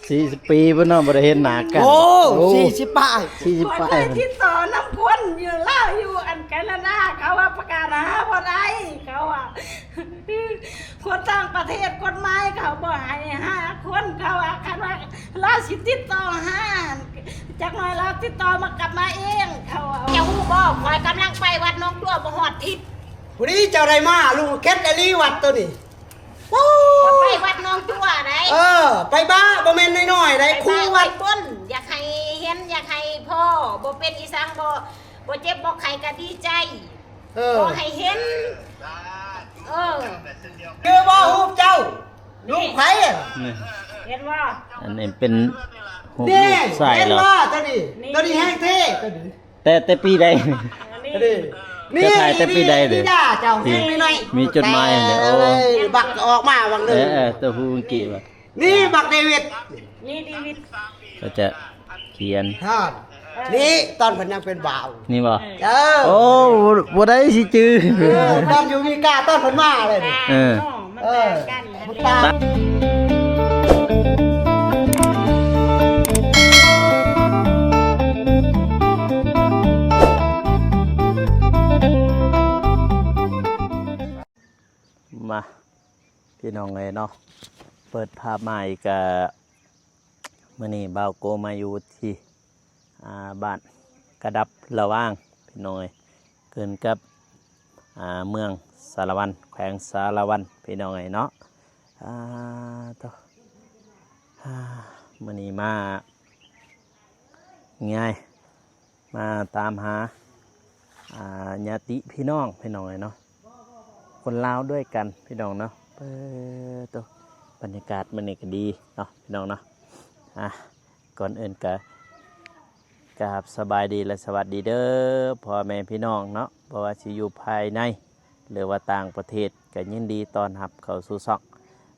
40 ปีเพิ่นเนาะบ่ได้เห็นหน้ากันโอ้40 ป้าย 40 ค ปี อยที่ต่อน้ำก้นอยู่เล่าอยู่อันแคนาดาเขาว่าประกาศหาบ่ได้เขาว่าคนต่างประเทศกฎหมายเขาบ่ให้5 คนเขาว่าคันว่าเราสิติดต่อหาจักหน่อยเราติดต่อมากลับมาเองเขาว่าอย่าฮู้บ่คอยกำลังไปวัดน้องตัวบ่ฮอดทิศ ผู้นี้เจ้าได้มาลุงเค็ดอลีวัดตัวนี้โอ้ ไปวัดน้องตัวไหน ไปบ้าบ่แม่นน้อยๆได้ ไป ครู วั วั ด ด ต้นอยากให้เห็นอยากให้พ่อบ่เป็นอีสังบ่เจ็บบ่ไข้ก็ดีใจบ่ให้เห็นเจอบ่ฮู้เจ้าลุงไผ นี่ เห็นว่า อันนี้เป็นหู เด้ ใส่ เห็น แล้ว บ่ตัวนี้แห้งเท่ตัวนี้ แต่ปีใด นี่ จะถ่ายแต่ปีใดเด้อ นี่ด่าเจ้าแห้งน้อยๆ มีจดหมายเด้อโอ้ บักออกมาบางหนึง ตัวผู้อังกฤษว่ะ นี่บักเดวิด นี่ดีวิต ก็จะเขียน ฮอดนี่ตอนเพิ่นยังเป็นบ่าว นี่บ่ โอ้ โอ้บ่ได้สิจื้อ ตอนอยู่อเมริกาตอนเพิ่นมาเลยนี่ มันต่างกัน ตา มาพี่น้องเอ้ยเนาะเปิดภาพใหม่ก็มื้อนี้บ่าวโกมาอยู่ที่บ้านกระดับระว่างพี่น้องเอ้ยเกินกับเมืองสารวันแขวงสารวันพี่น้องเอ้ยเนาะต่อมื้อนี้มาง่ายมาตามหาญาติพี่น้องเอ้ยเนาะคนลาวด้วยกันพี่น้องเนาะตัวบรรยากาศมันนี่ก็ดีเนาะพี่น้องเนาะก่อนอื่นก็กราบสบายดีและสวัสดีเด้อพ่อแม่พี่น้องเนาะเพราะว่าสิอยู่ภายในหรือว่าต่างประเทศก็ยินดีต้อนรับเข้าสู่ช่อง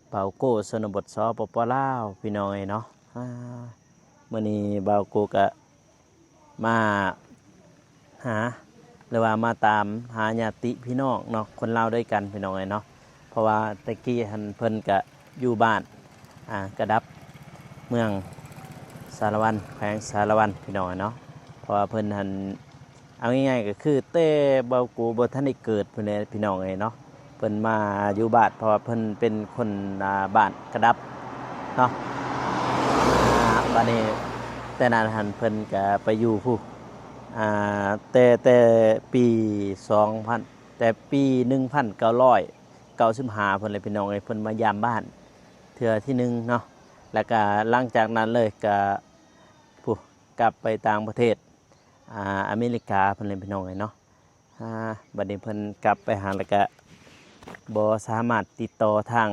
เบาโก้ชนบทสปปลาวพี่น้องเนาะมื้อนี้เบาโก้ก็มาหาหรือว่ามาตามหาญาติพี่น้องเนาะคนลาวด้วยกันพี่น้องเนาะเพราะว่าตะกี้เพิ่นก็อยู่บ้านกระดับเมืองสารวันแขวงสารวันพี่น้องเนาะเพราะว่าเพิ่นเอาง่ายๆก็คือเต้เบากูบ่ทันได้เกิดเพิ่นเลยพี่น้องเนาะเพิ่นมาอยู่บ้านเพราะว่าเพิ่นเป็นคนบ้านกระดับเนาะบัดนี้แต่นั้นเพิ่นก็ไปอยู่ผู้แต่ปี2000แต่ปี1995เพิ่นเลยพี่น้องเพิ่นมายามบ้านเทื่อที่1เนาะแล้วก็หลังจากนั้นเลยก็กลับไปต่างประเทศอเมริกาเพิ่นเลยพี่น้องเนาะบัดนี้เพิ่นกลับไปหาแล้วก็บ่สามารถติดต่อทาง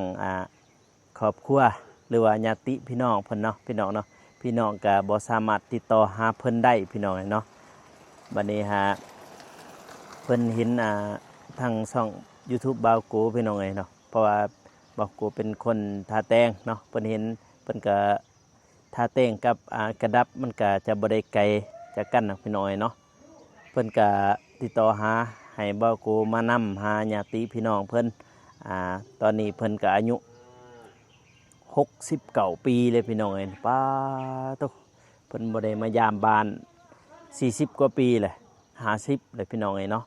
ครอบครัวหรือว่าญาติพี่น้องเพิ่นเนาะพี่น้องเนาะพี่น้องก็บ่สามารถติดต่อหาเพิ่นได้พี่น้องเนาะบัดนี้เพิ่นเห็นทางช่อง YouTube บาวโกพี่น้องเนาะเพราะว่าบาวโกเป็นคนท่าแตงเนาะเพิ่นเห็นเพิ่นก็ท่าแตงกับกระดับมันก็จะบ่ได้ไกลจากกันนะพี่น้องเนาะเพิ่นก็ติดต่อหาให้บาวโกมานำหาญาติพี่น้องเพิ่นตอนนี้เพิ่นก็อายุ69ปีเลยพี่น้องป้าตุ๊เพิ่นบ่ได้มายามบ้าน40กว่าปีเลย50เลยพี่น้องเนาะ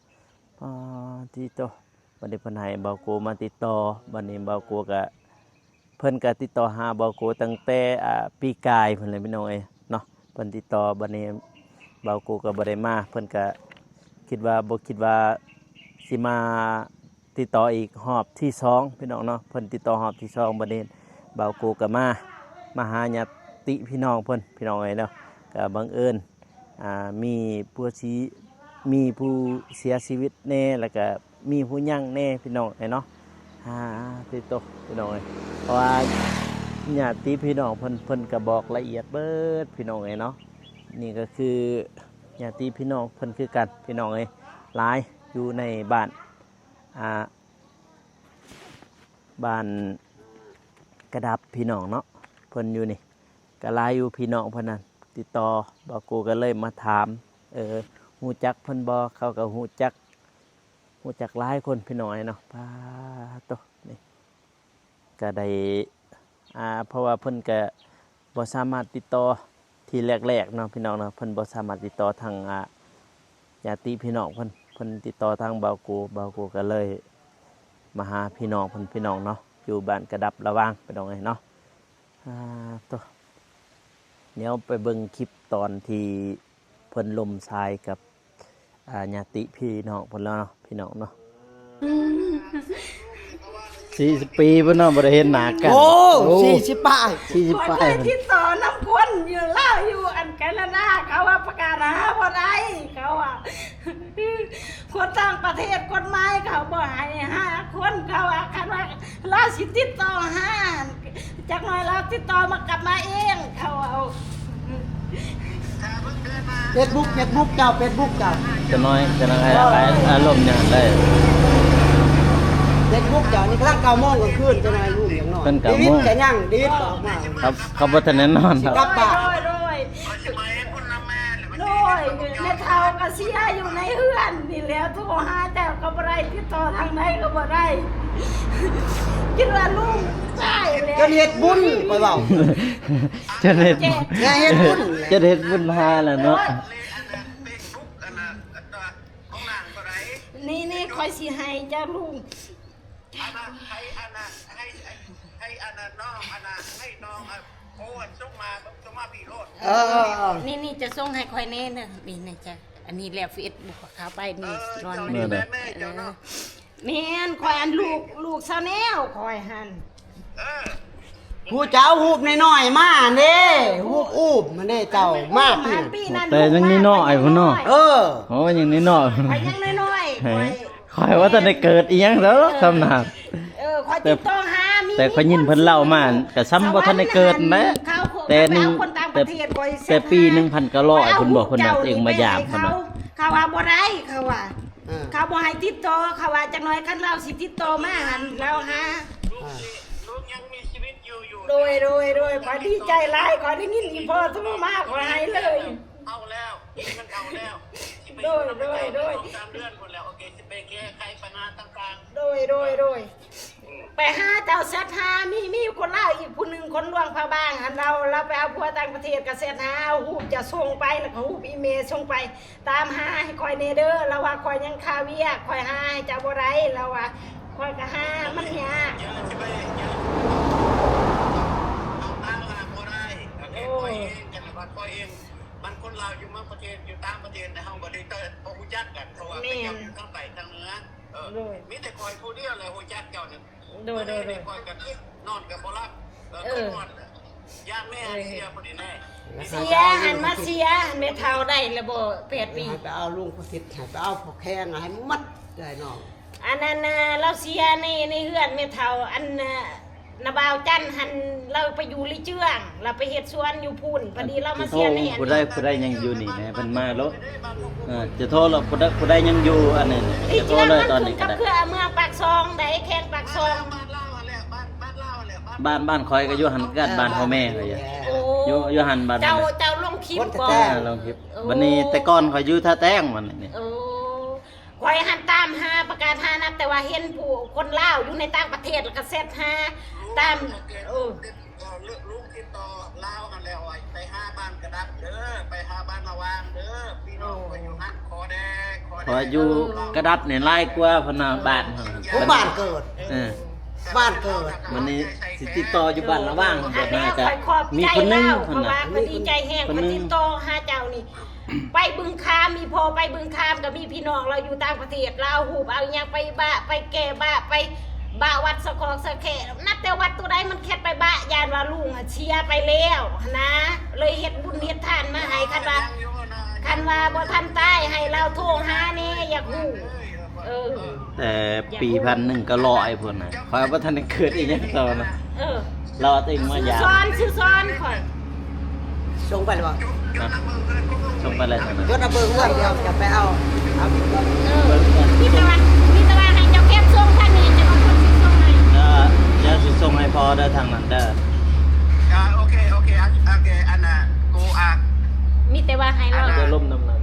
ที่โตบัดนี้เพิ่นให้เบาโกมาติดต่อบัดนี้เบาโกก็เพิ่นก็ติดต่อหาเบาโกตั้งแต่ปีกายเพิ่นเลยพี่น้องเนาะเพิ่นติดต่อบัดนี้เบาโกก็บ่ได้มาเพิ่นก็คิดว่าสิมาติดต่ออีกรอบที่2พี่น้องเนาะเพิ่นติดต่อรอบที่2บัดนี้เบาโกก็มาหาญาติพี่น้องเพิ่นพี่น้องเนาะก็บังเอิญมีผู้เสียชีวิตแน่แล้วก็มีผู้ยั่งแน่พี่น้องเนาะที่ตกพี่น้องเพราะว่าญาติพี่น้องเพิ่นก็บอกละเอียดเบิดพี่น้องเนาะนี่ก็คือญาติพี่น้องเพิ่นคือกันพี่น้องหลายอยู่ในบ้านกระดับพี่น้องเนาะเพิ่นอยู่นี่ก็หลายอยู่พี่น้องเพิ่นนั่นติดต่อบอกกูก็เลยมาถามฮู้จักเพิ่นบ่เขาก็ฮู้จักหลายคนพี่น้อยเนาะป้าโตนี่ก็ได้เพราะว่าเพิ่นก็ บ่สามารถติดต่อที่แรกๆเนาะพี่น้องเนาะเพิ่นบ่สามารถติดต่อทางญาติพี่น้องเพิ่นติดต่อทางเบากูก็เลยมาหาพี่น้องเพิ่นพี่น้องเนาะอยู่บ้านกระดับระวางพี่น้องเอ้ยเนาะตัวเดี๋ยวไปเบิ่งคลิปตอนที่เพิ่นลมทรายกับญาติพี่น้องเพิ่นแล้วเนาะพี่น้องเนาะ40 ปีเพิ่นเนาะบ่ได้เห็นหน้ากัน โอ้40ป้าย 40 คน ปี ได้ติดต่อน้ำคนอยู่เล่าอยู่อันแคนาดาเขาว่าประกาศหาบ่ได้เขาว่าคนต่างประเทศกฎหมายเขาบ่ให้หาคนเขาว่าคันว่าเราสิติดต่อหาจักหน่อยเราติดต่อมากลับมาเองเขาเอา Facebook เจ้า Facebook เจ้า จะน้อยอารมณ์อย่างได้ Facebook เจ้านี่กำลัง9 โมงกลางคืนจะนายลูกอย่างน้อย เพิ่น9 ดี โมง จะยั่งดีออกมา ครับเขาบ่ทันแน่นอนครับ กลับบ้าน โดยแม่เฒ่าก็เสียอยู่ในเฮือนนี่แหล้วโทรหาแต่ก็บ่ได้ติดต่อทางไหนก็บ่ได้คิดว่าลุงใช่แล้ว จะเฮ็ดบุญไปเว้า จะเฮ็ด อย่าเฮ็ดบุญ จะเฮ็ดบุญหาแหละเนาะ นี่คอยสิให้จ้าลุง ให้น้องโอ้ส่งมาพี่โลด นี่จะส่งให้คอยแน่เนอะนี่นะจ้ะอันนี้แล้วเฟซบุ๊กเขาไปนี่ร้อนมัน เมื่อใด แม่นคอยอันลูกซาแนลคอยหัน ผู้เจ้าหูบน้อยๆมาเด้หูบอูบมันเด้เจ้ามาพี่ ปีนั้น แต่ยังนี่น้อยพุ่นเนาะ เออ โอ้ยังนี่น้อย คอยยังน้อยๆคอย คอยว่าจะได้เกิดอีหยังแล้วคำนั้น คอยติดต่อหามี แต่ขอยยินเพิ่นเล่ามาก็ซ้ำบ่ทันได้เกิดนะแต่หนึง คนต่างประเทศคอย แต่ปี1900เพิ่นบอกเพิ่นว่าตัวเองมายามเพิ่นว่า เขาว่าบ่ได้เขาว่า เออ เขาบ่ให้ติดต่อเขาว่าจักหน่อยคันเราสิติดต่อมาหันเราหา ลูกยังมีชีวิตอยู่ โดยขอดีใจหลายขอได้ยินอีพ่อโทรมาขอให้เลย เอาแล้วมันเอาแล้ว โดย 3 เดือนหมดแล้วโอเคสิไปแก้ไขปัญหาต่าง โดยไปหาเจ้าเซตหามีคนลาวอีกผู้หนึงคนลวงพาบ้างหันเราไปเอาผัวต่างประเทศก็เซตหาเอารูปจะส่งไปแล้วก็รูปอีเมลส่งไปตามหาให้คอยเนเด้อเราว่าคอยยังคาเวียคอยหาให้เจ้าบ่ได้เราว่าคอยก็หามันยาก ๆเยอะจะไปเอาตั้งหาบ่ได้โอเคคอยเองจังหวัดคอยเองมันคนลาวอยู่เมืองประเทศอยู่ต่างประเทศในห้องบ่ได้บ่ฮู้จักกันเพราะว่าเป็นอยู่ทางใต้ทางเหนือมีแต่คอยผู้เดียวเลยฮู้จักเจ้าเนี่ย โดย คอยกันนอนกับบ่รับนอนย่าแม่เสียบ่ได้แน่ เสียหันมาเสียหันไม่เท่าได้ละบ่8 ปี ให้ไปเอาลุงประสิทธิ์ให้ไปเอาพวกแข้งให้มัดได้น้อง อันนั้นเราเสียในเฮือนไม่เท่าอันนาบ่าวจันหันเราไปอยู่ลิเจืองเราไปเฮ็ดสวนอยู่พุ่นพอดีเรามาเสียในอัน ผู้ใดยังอยู่นี่นะเพิ่นมาแล้วจะโทรแล้วผู้ใดยังอยู่อันนี้ ลิ จะโทร เจือง เลย มัน ตอน ขึ้ นี้ น ก็ กับ ได้ เครือเมืองปากซองได้แข้งปากซอง บ้านเล่าแหละบ้านเล่าแหละ บ้านคอยก็อยู่หันกันบ้านพ่อแม่เขาอย่า โอ้ อยู่หันบ้าน เจ้าลงคลิปบ่ ลองคลิปวันนี้แต่ก่อนคอยอยู่ท่าแต้งวันนี้ โอ้คอยหันตามหาประกาศหานับแต่ว่าเห็นผู้คนลาวอยู่ในต่างประเทศแล้วก็เซตหาตามลูกติดต่อเล่ากันแล้วไปหาบ้านกระดับเด้อไปหาบ้านระวางเด้อพี่น้องไปอยู่หันคอแดง พออยู่กระดับเนี่ยไล่กว่าพนาบ้าน ผมบ้านเกิด บ้านเกิด วันนี้สิติดต่ออยู่บ้านระว่าง อั เดี๋ย น ว นี้ น่าจะ คอยขอบ มี ใจ คนนึง เล่า คน เพราะ น่ะ ว่าคนดีใจแห้งคนติดต่อหาเจ้านี่ ไปบึงคามมีพอไปบึงคามก็มีพี่น้องเราอยู่ต่างประเทศเราหูบเอาอย่างไปบ้าไปแก่บ้าไปบ้าวัดสะกอกสะแขนับแต่วัดตัวใดมันแค่ไปบ้ายานว่าลุงเชียร์ไปแล้วนะเลยเฮ็ดบุญเฮ็ดทานมาให้คันว่าบ่ทันตายให้เราโทรหาแน่อยากฮู้เออ แต่ปี1900พุ่นน่ะคอยว่าท่านได้เกิดอีกอย่างตอนน่ะ เออ เราตัวเองมายาม ชื่อซ้อนข่อย ส่งไปเลยบ่ นะส่งไปเลยทางนั้น ยศเอาเบิ่งเรื่องเดียวจะไปเอา มีตะวันให้เจ้าแคบส่งทางนี้จะเอาคนสิส่งให้ แล้วสิส่งให้พอเด้อทางนั้นเด้อ โอเคอันน่ะกูอ่ะ มีแต่ว่าให้เรา จะล่มน้ำนั้น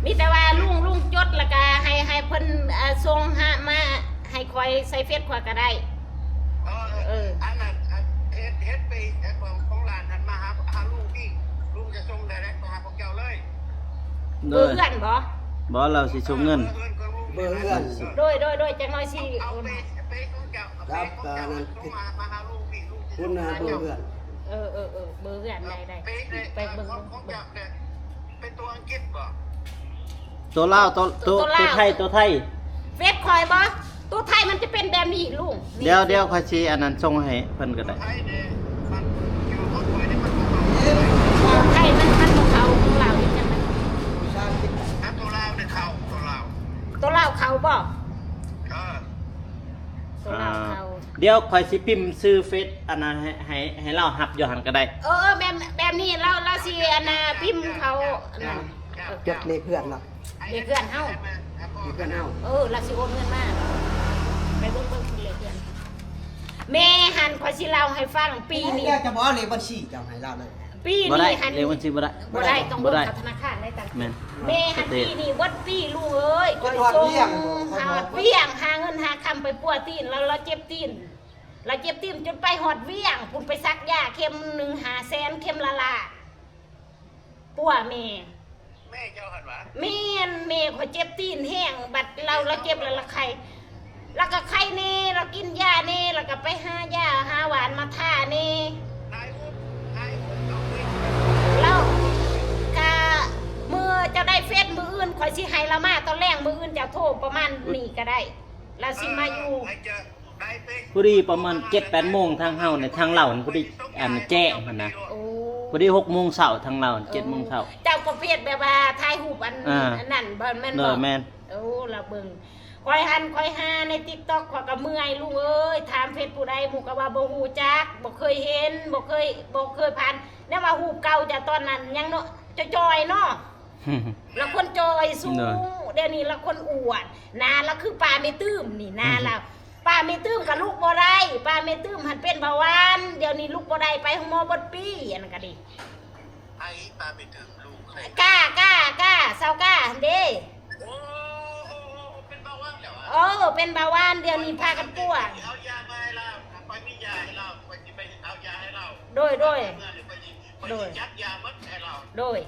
มีแต่ว่าลุงจดแล้วก็ให้เพิ่นส่งหามาให้คอยใส่เฟซคอยก็ได้ อันน่ะเฮ็ดไปของหลาน เบอร์เพื่อนบ่ บ่เราสิส่งเงิน เบอร์เพื่อน โดยจังน้อยสิ เอาไปของเจ้าเอาไปของเจ้ามาหาลูกพี่ลูก คุณนะเบอร์เพื่อน เออเบอร์เพื่อนได้ ไปเบิ่งของเจ้าเนี่ยเป็นตัวอังกฤษบ่ ตัวลาวตัวไทยตัวไทย เฟซคอยบ่ตัวไทยมันจะเป็นแบบนี้ลุง เดี๋ยวค่อยสิอันนั้นส่งให้เพิ่นก็ได้ ไทยเนี่ยมันอยู่ของคอยเนี่ยมัน ตัวไทยมันของเขาของเรานี่จังได๋ ถ้าตัวลาวเนี่ยเข้าตัวลาว ตัวเราเขาบ่ เออ ตัวเราเขา เดี๋ยวค่อยสิพิมพ์ชื่อเฟซอันนั้นให้เราหับอยู่หั่นก็ได้ แบบนี้เราสิอันน่ะพิมพ์เขานั่น จดเลขเพื่อนเนาะ เรียกเพื่อนเฮา เลขเพื่อนเฮา เราสิโอนเงินมาไปเบิ่งคุณเลยเพื่อนแม่หันขอยสิเล่าให้ฟังปีนี้ เดี๋ยวจะบอกเลขบัญชีเจ้าให้เราเลย ปี บ่ได้ นี้หัน เรียกวันสิบ่ได้ บ่ได้ต้อง บ่ เบิ่ง ได้ กับธนาคารได้ตังค์ แม่น แม่หันปีนี้วัดปีลูกเอ้ย คนหอดเบี้ยง หาเบี้ยงหาเงินหาคำไปปัวตีนแล้วเราเจ็บตีนเราเจ็บตีนจนไปหอดเบี้ยงพุ่นไปซักยาเข็ม1 5แสนเข็มละปัวแม่ แม่เจ้าหันวะ แม่ขอยเจ็บตีนแห้งบัดเราเจ็บแล้วละไข้แล้วก็ไข้เน่เรากินยาเน่แล้วก็ไปหายาหาหวานมาทาเน่ นายอุ้มต้องวิ่ง แล้วก็มือเจะได้เฟซมืออื่นข่อยสิให้ละมาตอนแรกมืออื่นจะโทรประมาณนี้ก็ได้แล้วสิมาอยู่ ให้เจอได้เป๊ก พอดีประมาณ 7-8 โมงทางเฮาเนี่ยทางเราพอดีอันแจ้งมันนะ โอ้ พอดี6 โมงเช้าทางเรา7 โมงเช้า เจ้าประเภทแบบว่าถ่ายรูปอัน อ่า นั้นบ่แม่น เน บ่ อะแม่น โอ้ละเบิ่งข่อยหันข่อยหาใน TikTok ข่อยก็เมื่อยลูกเอ้ยถามเฟซผู้ใดหมู่ก็ว่าบ่ฮู้จักบ่เคยเห็นบ่เคยผ่านแนวว่ารูปเก่าจ้ะตอนนั้นยังเนาะจอยๆเนาะ แล้วคนจอยสูง เนอะ เดี๋ยวนี้ละคนอวดนาละคือปลาไม่ตื้มนี่นาละปลาไม่ตื้มกับลูกบ่ได้ปลาไม่ตื้มหันเป็นเบาหวานเดี๋ยวนี้ลูกบ่ได้ไปห้องหมอบดปีอันนั้นก็ดี ไอ้ตาไปถึงลูกให้ กล้เศร้ากล้าเด้ โอ้เป็นเบาหวานแล้ว เป็นเบาหวานเดี๋ยวนี้พากันป่วย เอายามาให้เราคอยมียาให้เราคอยจะไปเอายาให้เรา โดย เมื่อคอยยัดยามัดให้เรา โดย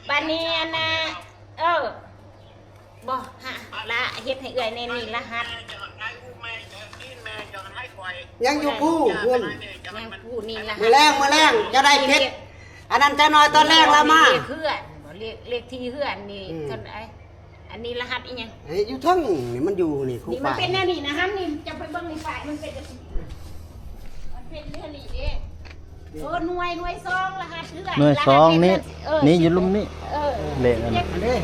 ปานนี้นะบ่ฮะละเฮ็ดให้เอื้อยในนี่รหัส จะให้อุ้มแม่จะกินแม่จะให้คอย ยังอยู่กู้เพื่อน ยังพูดนี่รหัส มื้อแรงจะได้เพชรอันนั้นจะน้อยตอนแรกแล้วมา เรียกเพื่อนบ่เรียกที่เพื่อนนี่คนอันนี้รหัสอีหยัง เฮ้ยอยู่ทั้งนี่มันอยู่นี่คู่ นี่มัน ป่า เป็นแนวนี้นะฮะนี่จะไปเบิ่งในฝ่ายมันเป็นจังซี่มันเป็นเรื่องนี้เด้หน่วยซองรหัสเพื่อน หน่วยซองนี่นี่อยู่ลุมนี่ เออ เลขอันนั้น อันนี้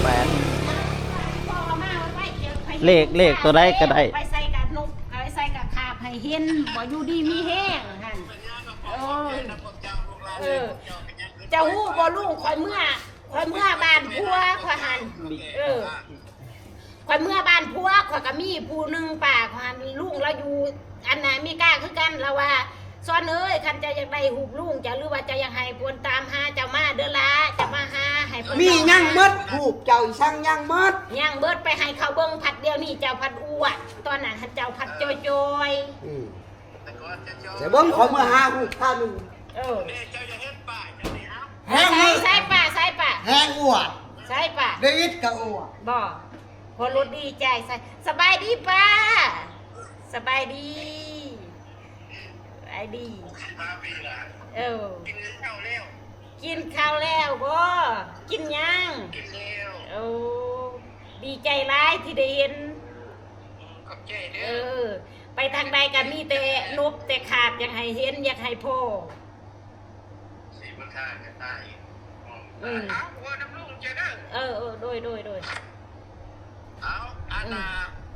แปด พ่อเอามาไว้ไว้ดี๋ยวไป เลขตัวใดก็ได้ ไปใส่กับนกเอาไปใส่กับคาบให้เห็นบ่อยู่ดีมีแห้งหั่นเจ้าฮู้บ่ลูกข่อยเมื่อบ้านผัวข่อยหันข่อยเมื่อบ้านผัวข่อยก็มีผู้หนึงป้าข่อยหันลุงเราอยู่อันน่ะมีกล้าคือกันเราว่าซ้อนเอ้ยคันจะอยากได้หูบลุงจะหรือว่าจะอยากให้เพิ่นตามหาเจ้ามาเด้อล่ะจะมาหาให้เพิ่น มียังมดผูกเจ้าอีช่างยังมด ย่างเบิดไปให้เขาเบิ่งผัดเดียวนี่เจ้าผัดอ้วนตอนนั้นเจ้าผัดจอยๆ แต่เบิ่งขอมือหาหูข้าหนึ่ง เนี่ยเจ้าจะเฮ็ดป้ายจะนี่เอา แห้งมือ ใส่ป่า แห้งอ้วน ใส่ป่า เดวิดกับอ้วน บ่พอรถดีใจใส่สบายดีป้าสบายดีสบายดี ตาปีละ กิน กินข้าวแล้ว กินข้าวแล้วบ่กินยัง กินแล้ว ดีใจร้ายที่ได้เห็น ขอบใจเด้อ ไปทางใดกันมีแต่นบแต่ขาดอยากให้เห็นอยากให้พ่อ สีมันท่าจะตายเอาหัวน้ำลูกจะเด้อ โดย เอาอาณา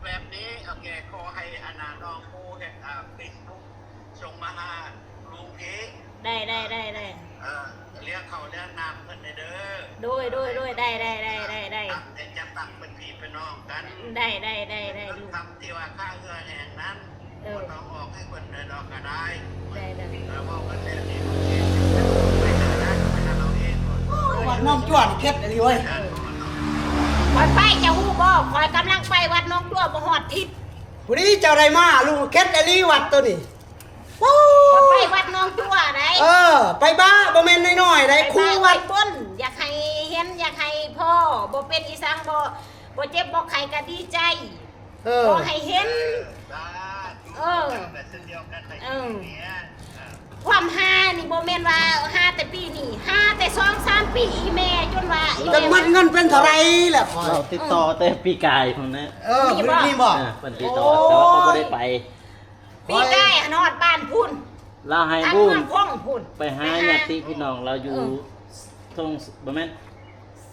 แบบนี้โอเคขอให้อาณาน้องผู้เห็นติ๊กบุ๊กส่งมาหาลุงเอง ได้ เรียกเขาเรียกนามเพิ่นเด้อ โดยได้ แต่จะตักเป็นพี่เป็นน้องกัน ได้ลูก คำที่ว่าค่าเรือแห่งนั้นคนน้องออกให้คนเดินออกก็ได้ ได้ แล้วว่ากันแล้วนี่โอเคไปหาได้ไปหาเราเองก่อน วัดน้องจวนเค็ดอะไรเว้ย คอยไปจะฮู้บ่คอยกำลังไปวัดน้องตัวบ่ฮอดทิศ วันนี้เจ้าไรมาลุงเค็ดอะไรวัดตัวนี้ คอยไป วัดน้องจั่วได้ ไปบ้าบ่แม่นน้อยๆได้ ไป ครู บ้าน วัด ไปต้นอยากให้เห็นอยากให้พ่อบ่เป็นอีสังบ่เจ็บบ่ไข้ก็ดีใจบ่ให้เห็นความหานี่บ่แม่นว่าหาแต่ปีนี้หาแต่2-3 ปีอีแม่จนว่าอี จัง แม่ มันเงินเป็นเท่าไหร่แหละคอย เราติดต่อแต่ปีกายผมนะ นี่บอก เพิ่นติดต่อแต่ว่าเขาบ่ได้ไป ปีใกล้นอดบ้านพุ่น เราให้ ทาง บุ้ เมื ม องพ่องพุ่น ไปหาญาติพี่น้องเราอยู่ตรงบ่แม่น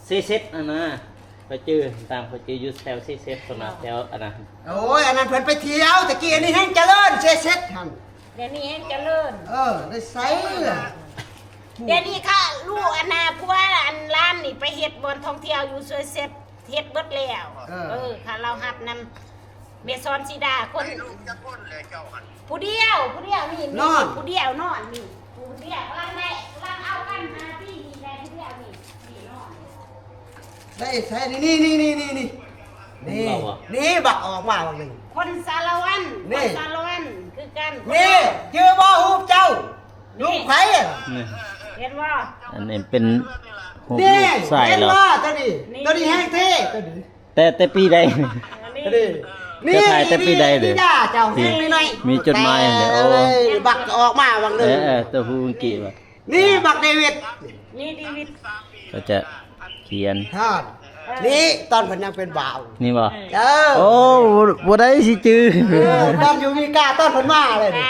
เซเซตนะไปเจอตามไปเจออยู่แถวเซเซตสำนักแถวอันนั้น โอ้ยอันนั้นเพิ่นไปเที่ยวตะกี้อันนี้แห้งเจริญเซ็ตหั่น เดี๋ยวนี้เจริญ ได้ไสล่ะ เดี๋ยวนี้ค่ะลูกอันนาพัวอันร้านนี่ไปเฮ็ดบนท่องเที่ยวอยู่สวยเซ็ตเฮ็ดเบิดแล้วค่ะเราหับนำเมซอนซีดาคน ลูกจะพ้นเลยเจ้าหัน ผู้เดียวผู้เดียวนี่ผู้เดียวนอนนี่ผู้เดียวกำลังได้กำลังเอากันมาที่นี่ได้ผู้เดียวนี่นอน ได้ไสนี่บักออกมาบักนึง คนสารวันคนสารวันคือกัน นี่ชื่อบ่ฮู้เจ้าลูกไผ นี่ เห็นว่า อันนี้เป็นหู นี่ ลูกใส่ เห็น เหรอ ว่าตัวนี้แห้งเท่ตัวนี้ แต่ปีใด นี่ จะถ่ายแต่ปีใดเด้อ นี่เจ้าแห้งหน่อย มีจดหมายอันเดียวโอ้ บักออกมาบักนึง ตัวฮู้อังกฤษว่ะ นี่บักเดวิด นี่ดีวิต ก็จะเขียน ฮอดนี่ตอนเพิ่นยังเป็นบ่าว นี่บ่ โอ้ โอ้บ่ได้สิจื้อ ตอนอยู่มีกาตอนเพิ่นมาเลยนี่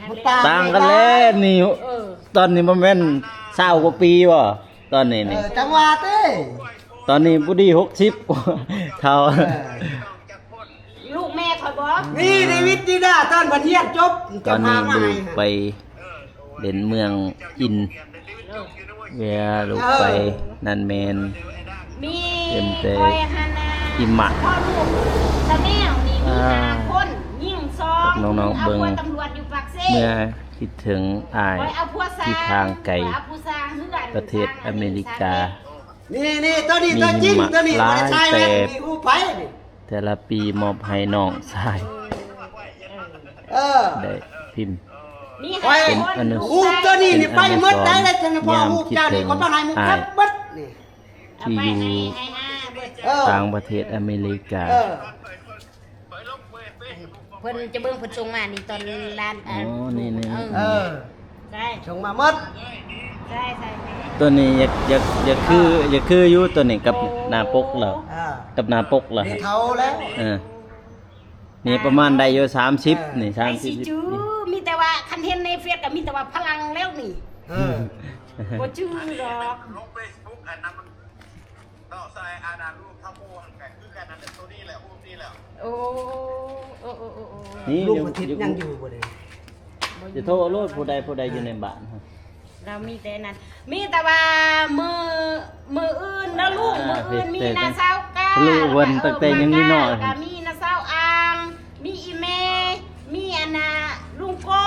มันต่างกัน ต่างกันแล้วนี่ตอนนี้บ่แม่น20กว่าปีบ่ตอนนี้นี่ จังหวะเต้ ตอนนี้ผู้ดี60เท่า ลูกแม่คอยบอก นี่เดวิดดีด้าตอนเพิ่นเรียนจบ ตอนนี้ มา ลู ใหม่ กไปเด่นเมืองอินเวียลูกไปนันแมน มี เต็มเต คอยฮานา อิหมะ พ่อลูกตะแมวนี่มี5 คนยิ่งซอง น้องๆเบิ่ง าพวกตำรวจอยู่ปากเซ่ เมื่อคิดถึงอาย คอยเอาพวกซ ที่ทางไกล เอาผู้สร้างเฮือน ประเทศอเมริกา นี่ตัวนี้ตัวจริงตัวนี้บ่ได้ใช่แม่นี่ฮู้ไผนี่ แต่ละปีมอบให้น้องชาย ได้พิมพ์ มี ไว้ 5 คน อนุ ฮู้ตัวนี้นี่ไปหมดได้เลยจังพ่อฮู้เจ้านี่คนบ่ให้มึงครับเบิดนี่ ที่อยู่ ให้ห้าเบิด ต่างประเทศอเมริกา เพิ่นจะเบิ่งเพิ่นส่งมานี่ตอนร้าน อ๋อนี่ ใช่ ชงมาหมด ใช่แม่ ตัวนี้อยากคืออยู่ตัวนี้กับหน้าปกเหรอกับหน้าปกเหรอ นี่เท่าแล้ว นี่ประมาณได้อยู่30นี่ ไอ้สิ 30 จูมีแต่ว่าคันเห็นในเฟซก็มีแต่ว่าพลังแล้วนี่บ่จื้อดอก ลงเฟซบุ๊กอันนั้นมันต่อใส่อาดารูปทั้งหมดกันคือกันนั้นตัวนี้แหละรูปนี้แหละ โอ้ นี่ ลูกอาทิตย์ยังอยู่บ่ได้ จะโทรโลดผู้ใดอยู่ในบ้าน เรามีแต่นั้น มีแต่ว่ามืออื่นนะลูกมืออื่นมีนาเศร้ากา ลูกวันตั้งแต่ยังน้อย ก็มีนาเศร้าอางมีอีเมมีอันน่ะลุงโก้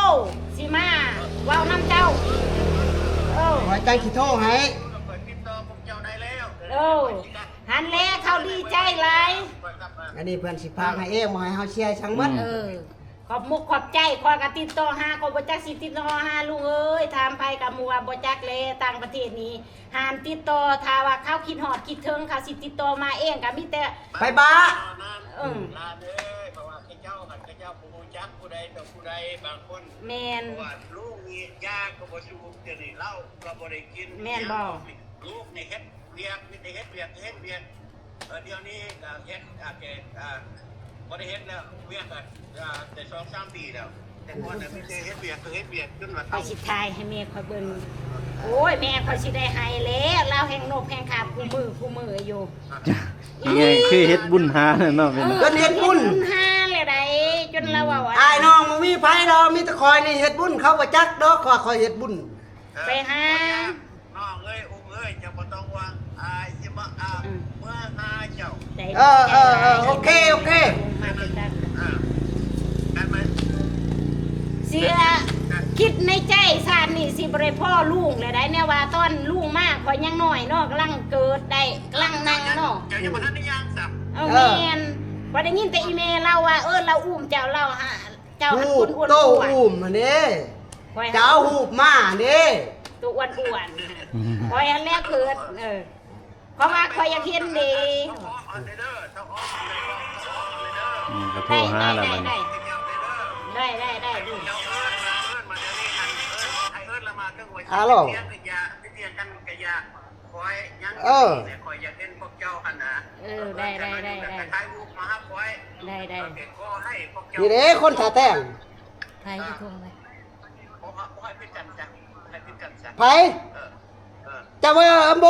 สิมาเว้าน้ำเจ้าขอจังสิโทรให้ เปิดติดต่อพวกเจ้าได้แล้ว หันแลเขาดีใจหลาย อันนี้เพิ่นสิพาให้เองบ่ให้เฮาเชียร์ช่างหมด ขอบมุกขอบใจคอยกติดต่อหาก็บ่จักสิติดต่อหาลุงเอ้ยถามไปกับหมู่ว่าบ่จักเลยต่างประเทศนี้ห้ามติดต่อถ้าว่าเขาคิดฮอดคิดถึงเขาสิติดต่อมาเองก็มีแต่ ไปบ้า ลาเลยเพราะว่าเจ้าผู้จักผู้ใดต่อผู้ใดบางคน แม่น ว่าลูกนี่ยากก็บ่ชูเดี๋ยวนี้เหล้าก็บ่ได้กิน แม่นบ่ ลูกนี่เฮ็ดเวียกมีแต่เฮ็ดเวียกเดี๋ยวนี้ก็เฮ็ดบ่ได้เฮ็ดแล้วเวียกก็แต่2-3 ปีแล้วแต่ก่อนน่ะมีแต่เฮ็ดเวียกจนว่า คอยสิทายให้แม่คอยเบิ่งโอ้ยแม่คอยสิได้ให้แล้วเราแห่งนบแห่งขาบคู่มืออยู่ ยังไงคือเฮ็ดบุญหาเนาะเป็น เพิ่นเฮ็ดบุญ หาเลยได้จนเราว่า อ้ายน้องบ่มีไผดอกมีแต่คอยนี่เฮ็ดบุญเขาบ่จักดอกคอยเฮ็ดบุญ ไปหา น้องเอ้ยอุ้มเอ้ยจะบ่ต้องวางสิมาเมื่อหาเจ้า โอเค มาเป็นจัง ได้ไหม เสียคิดในใจซานนี่สิบริพ่อลุงเลยได้เนี่ยว่าตอนลุงมากพอยังน้อยเนาะกำลังเกิดได้กำลังนั่งเนาะ เจ้ายังบ่ทันได้ย่างสับ แมนพอได้ยินแต่อีเมลเราว่าเราอุ้มเจ้าเราหา เจ้าอัน หู คุ บ ณอ้วน โต อ้วน อุ้มมันนี่เจ้าหูบมานี่ ตัวอ้วนอ้วนคอยอันแรกคือเพราะว่าคอยอยากเห็นดี ก็โทรหาแล้วมัน ได้ดู ฮัลโหลได้ นี่เด้คนถ่าแต่ง ใครที่โทรไป ไผจะว่าอัมโบ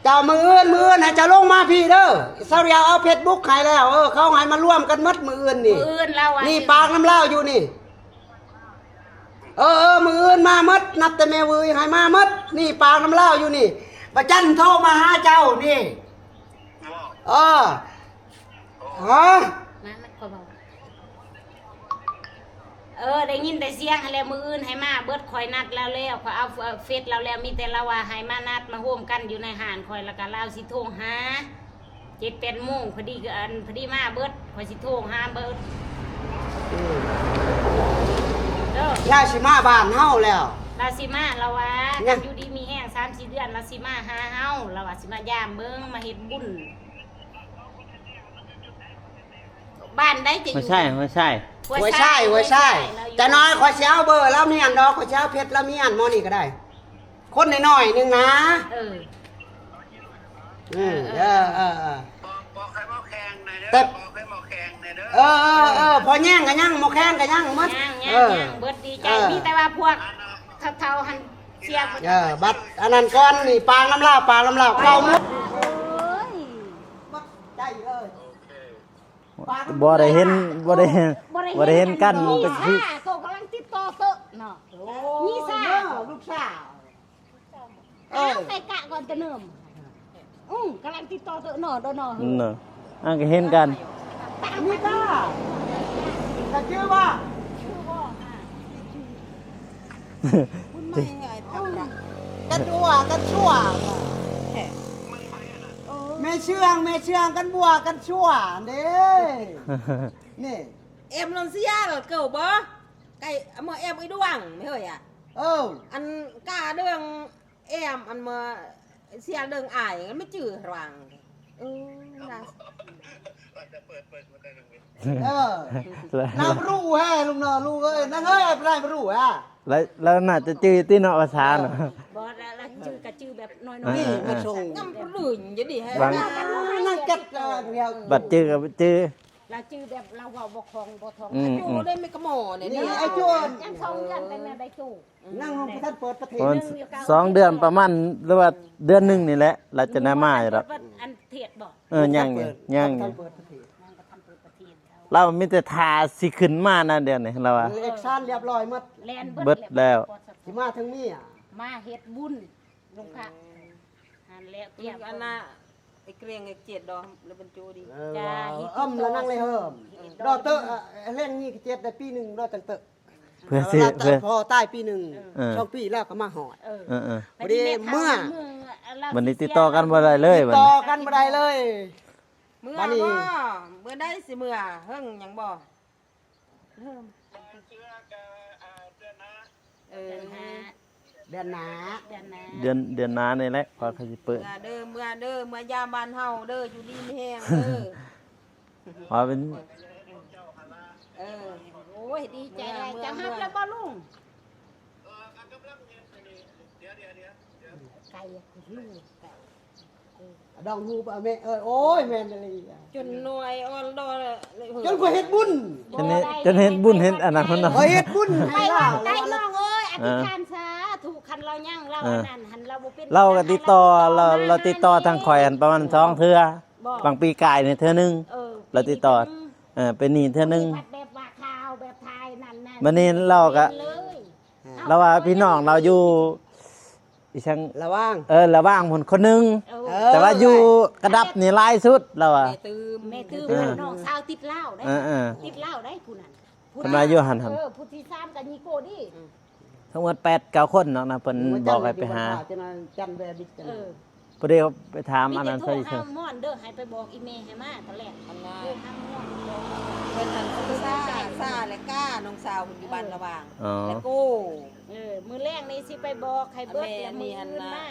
เจ้ามืออื่นให้เจะลงมาพี่เด้อเสาเรียวเอาเพชรบุ๊กให้แล้วเขาให้มาร่วมกันมัดมืออื่นนี่ อื่นเราอ่ะ นี่ปากน้ำเล่าอยู่นี่มืออื่นมามัดนับแต่แม่วือให้มามัดนี่ปากน้ำเล่าอยู่นี่ประจันโทรมาหาเจ้านี่ฮะ นั่นเขาบอกได้ยินแต่เสียงอะไรมืออื่นให้มาเบิดคอยนัดแล้วขอยเอาเฟซเราแล้วมีแต่ละว่าให้มานัดมาร่วมกันอยู่ในหานคอยแล้วก็เล่าสิโทรหา7-8 โมงพอดีพอดีมาเบิดคอยสิโทรหาเบิดย่าสิมาบ้านเฮาแล้ว ลาซิมาเราว่าอยู่ดีมีแห้ง3-4 เดือนลาซิมาหาเฮาเราว่าสิมายามเบิ่งมาเฮ็ดบุญบ้านได้จะอยู่ ไม่ใช่ หัวใช่จะน้อยขอเช้าเบอร์แล้วมีอันดอกขอเช้าเพชรแล้วมีอันมอนี่ก็ได้ คนน้อยๆนึงนะแต่พอแย่งกันยังหมอแข้งกันยังมัด ย่างเบิดดีใจมีแต่ว่าพวกเท่าหันเสียบัดอันนั้นก้อนนี่ปางน้ำลาวเข้ามุดได้เลย บ่ได้เห็นกัน มี เป็น ซ่า ที่ โตกำลังติดต่อเตอะเนาะมีซ่า ลูกสาว ไปกะก่อนจะเนิ่มกำลังติดต่อเตอะเนาะเนาะ เนอะก็เห็นกัน นี่ก้าแต่ชื่อว่ากันชั่วแม่เชื่องกันบัวกันชั่วเด้นี่ em lần xia rồi cầu bó cái mà em ấy đoàng mấy hồi à ăn cả đường em ăn mà xe đường ải nó mới chửi hoàng là น้ำรู้แฮ่ลุงเนาะลูกเอ้ยนั่งเอ้ยได้ไม่รู้อ่ะ แล้วน่าจะจื้อที่เนาะภาษาเนาะ บ่แล้วชื่อกะชื่อแบบน้อย นี่มาส่ง ngâm có lửi vậy đi hay บาง นั่งจัดเดียว บัดจื้อกับจื้อ เราชื่อแบบเราเว้าบ่คล่องบ่ท่อง chú đây mấy cái mỏ này นี่ đi ไอ้จวน ยังท่องกันแต่แม่ได้ตู้ นั่งห้องท่านเปิดประเทศ ประมาณ2 เดือนประมาณหรือว่าเดือนหนึงนี่แหละเราจะน่ามาอยู่ดอก อันเทศบ่ ยัง ท่านเปิดประเทศ นั่นก็ทำเปิดประเทศเขา เรามีแต่ทาสิขึ้นมานะเดี๋ยวนี้เราว่า เอกสารเรียบร้อยหมด แลน เบิดแล้ว สิมาทั้งนี้อ่ะ มาเฮ็ดบุญลงพระหันแล้วเตรียม ăn à cái keng cái chết đó là bên chú đi แล้วนั่งเลยเฮิมรอเตอเล่นนี่เจ็ดได้ปีหนึ่งรอจังเตอ เพื่อสิเพื่อ พอใต้ปีหนึ่งช่องปีแล้วก็มาหอด พอดีเมื่อ วันนี้ติดต่อกันบ่ได้เลยวัน ต่อ นี้ กันบ่ได้เลย mưa Bani. bó bữa đây xì mưa hưng nhằng bò เดือนหนา เดือนหน้านี่แหละพอเขาสิเปิด mưa ya ban hầu đơ chú đi mới hèn đơ พอเป็น โอ้ยดีใจเลยจะฮับแล้วบ่ลุงไก่ลูกไก่ ดองฮูบแม่โอ้ยแม่นเลย chuẩn nuôi on đo จนกว่าเฮ็ดบุญ จนเห็นบุญเห็นอันนั้นมันเนาะ เฮ็ดบุญ ไป ให้ ว่า เรา ได้น้องเอ้ยอธิษฐานซะถูกคันเรายังเราอันนั้นหันเราบ่เป็น เราก็ติดต่อเราติดต่อทางข่อยอันประมาณ2 เทื่อบางปีกายนี่เทื่อนึงเราติดต่อเป็นนี่เทื่อนึง แบบว่าข่าวแบบไทยนั่นน่ะ วันนี้เราก็ เลย เราว่าพี่น้องเราอยู่อีช่าง ระวัง ระว่างคนนึงแต่ว่าอยู่กระดับนี่หลายสุดเราอ่ะ แม่ตื้อน้องสาวติดเหล้าได้ติดเหล้าได้ผู้นั้น คนมาอยู่หัน ผู้ที่3กับนิโกดิ ทั้งหมด8-9 คนเนาะนะเพิ่นบอกให้ไปหา จันแวดิจัน พอดีไปถามอันนั้น ใช่ ใช่ ห้ามม่อนเด้อให้ไปบอกอีเมย์ให้มาตอนแรกห้ามม่อน เป็นอันซ่าและก้าน้องสาวคนอยู่บ้านระหว่าง อ๋อ แล้วกู มือแรกนี่สิไปบอกให้เบิด แม่ แล้วมื นี่ อ อัน อื่น น่ะ มา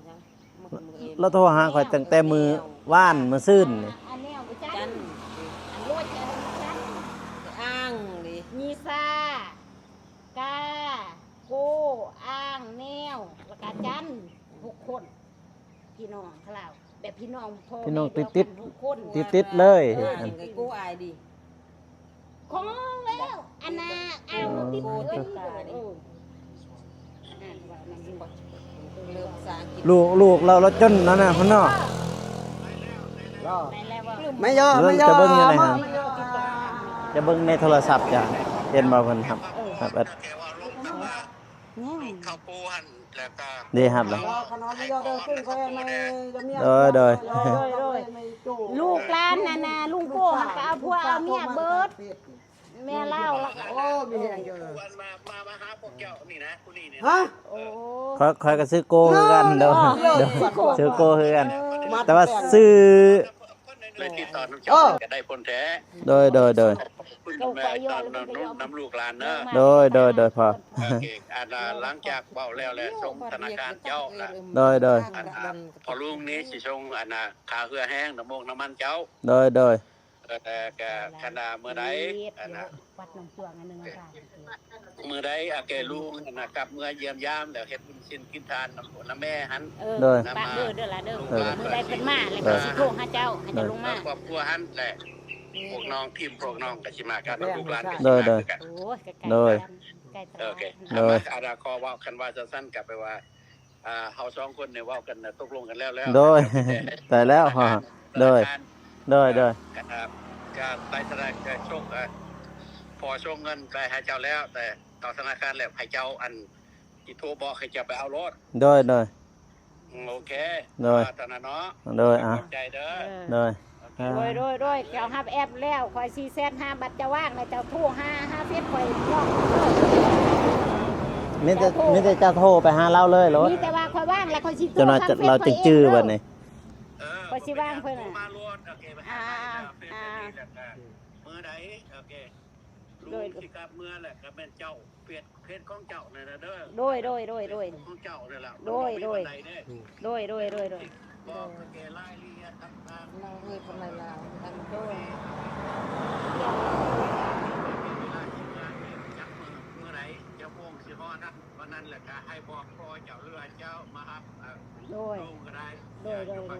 ยังมือเอง เราโทรหาข่อยตั้งแต่มือว่านมือซื่นนี่ อันแนวบ่จั จั น น อันโลดจันจัน อ้างดิ มีซากาโกอ้างแนวแล้วก็จัน6 คนพี่น้องเขาเล่าแบบพี่น้องพ่อ พี่น้อง แม่ ติด เดียวกัน6 คน ติดเลย อ้างไงกูอายดิ ของแล้วอันน่ะอ้างติดเอ้ยเริ่มภาษาอังกฤษ ลูกเราจนนั่นน่ะพ่อเนาะ ในแล้วว่า ไม่เยอะไม่เยอะ จะเบิ่งยังไงฮะ ไม่เยอะ จะเบิ่งในโทรศัพท์จ้ะเห็นบ่เพิ่นครับครับ แกว่าลงมาข้าวปูหั่นแล้วก็ ดีครับล่ะ ขนมไม่เยอะเด้อขึ้นก็ไม่จะเมีย โดย ลูกหลานน่ะนะลุงโก้หันก็เอาผัวเอาเมียเบิดแม่เล่าแล้วก็ โอ้มีแหงเยอะ วันมาหาพวกเจ้านี่นะผู้นี่เนี่ย ฮะ โอ้ ค่อยก็ซื้อโกคือกันเด้อ เลิก เด้อ ดีกว่า ซื้อโกคือกัน แต่ว่าซื้อ เลยติดต่อน้ำเจ้าก็ได้ผลแท้ โดย คุณแม่ตอนน้ำลูกหลานเนอะ พอ โอเคอันหลังจากเบาแล้วแหละส่งธนาคารเจ้าละ โดย พอลุงนี้สิส่งอันขาเหือแห้งน้ำมงน้ำมันเจ้า โดย แต่ขนาดเมื่อใดอัน วัดหนองจวงอันนึงค่ะ เมื่อใดแกลุงกลับเมื่อเยี่ยมยามแล้วเฮ็ดบุญชินกินทานน้ำแม่หัน ปากเด้อเด้อล่ะเด้อมื้อใดเพิ่นมาแล้วก็สิโทรหาเจ้าให้เจ้าลงมา ครอบครัวหันแหละพวกน้องทีมพวกน้องก็สิมากันลูกหลานก็สิ โด มาย กัน โอ้ยใกล้ๆกันใกล้ตลา โอ ด เคอาดาคอว่าคันว่าสั้นๆกลับไปว่าเฮา2คนเนี่ยเว้ากันตกลงกันแล้ว โดยแต่แล้วฮะโดยก็ได้ธนาคารโชคพอส่งเงินไปให้เจ้าแล้ว แต่ต่อธนาคารแล้วให้เจ้าอันที่โทรบอกให้เจ้าไปเอารถ โดย โอเคตอนนั้นเนาะ โดยอ่ะ ขอบใจเด้อ โดย โดยเจ้าฮับแอปแล้วคอยซีแซด5บัตรจะว่างแล้วเจ้าโทรหาเฟซคอยน้อง มิแต่จะโทรไปหาเราเลยรถ มีแต่ว่าคอยว่างแล้วคอยสิโทร จนเราจะจื้อบัดนี้ คอยสิว่างเพิ่นน่ะ มารถโอเคไปหามือใดโอเคลูกสิกลับเมื่อแหละก็เป็นเจ้าเปลี่ยนของเจ้านั่นน่ะเด้อ โดย ของเจ้านี่แหละ โดยบอกแกไล่เรียต่าง เราเฮ้ยคนไรลาวทำโดย จักเมื่อไหร่จะโมงสิฮอดนั้นวันนั้นแหละก็ให้บอกพ่อเจ้าเรือเจ้ามาครับ โดย ลงก็ได้ โดย